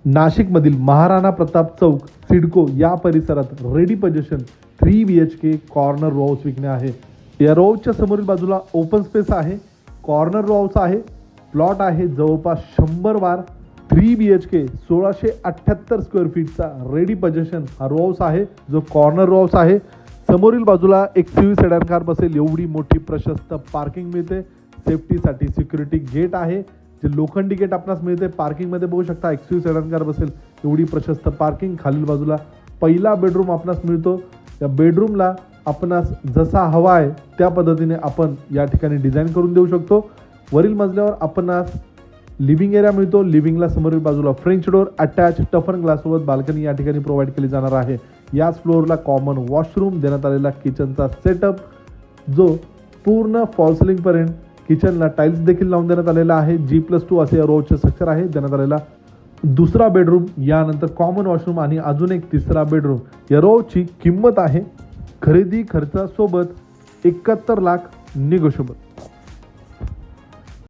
नाशिकमधील महाराणा प्रताप चौक सिडको या परिसरात ready position 3 BHK corner row house विकणे आहे. या रो हाऊसच्या समोरील बाजूला ओपन स्पेस आहे, कॉर्नर रो हाऊस आहे, प्लॉट आहे जवळपास 100 बार 3 BHK 1678 स्क्वेअर फीटचा रेडी पोझिशन हा रो हाऊस आहे, जो कॉर्नर रो हाऊस आहे. समोरील बाजूला एक CV सेडान कार बसेल एवढी मोठी प्रशस्त पार्किंग मिळते. सेफ्टीसाठी सिक्युरिटी गेट आहे, जे लोखंडी गेट आपणास मिळते. पार्किंगमध्ये बघू शकता XUV सेडान कार बसेल एवढी प्रशस्त पार्किंग. खालील बाजूला पहिला बेडरूम आपणास मिळतो. या बेडरूमला आपणास जसा हवा आहे त्या पद्धतीने आपण या ठिकाणी डिझाईन करून देऊ शकतो. वरील मजल्यावर आपणास लिव्हिंग एरिया मिळतो. लिव्हिंगला समोरील बाजूला फ्रेंच डोर अटॅच टफन ग्लाससोबत बाल्कनी या ठिकाणी प्रोव्हाइड केली जाणार आहे. याच फ्लोअरला कॉमन वॉशरूम देण्यात आलेला किचनचा सेटअप, जो पूर्ण फॉल सिलिंगपर्यंत किचनला टाईल्स देखील लावून देण्यात आलेला आहे. G+2 असे या रोडचे स्ट्रक्चर आहे देण्यात आलेला. दुसरा बेडरूम, यानंतर कॉमन वॉशरूम आणि अजून एक तिसरा बेडरूम. या रोडची किंमत आहे खरेदी खर्चासोबत 71 लाख निगोशिएबल.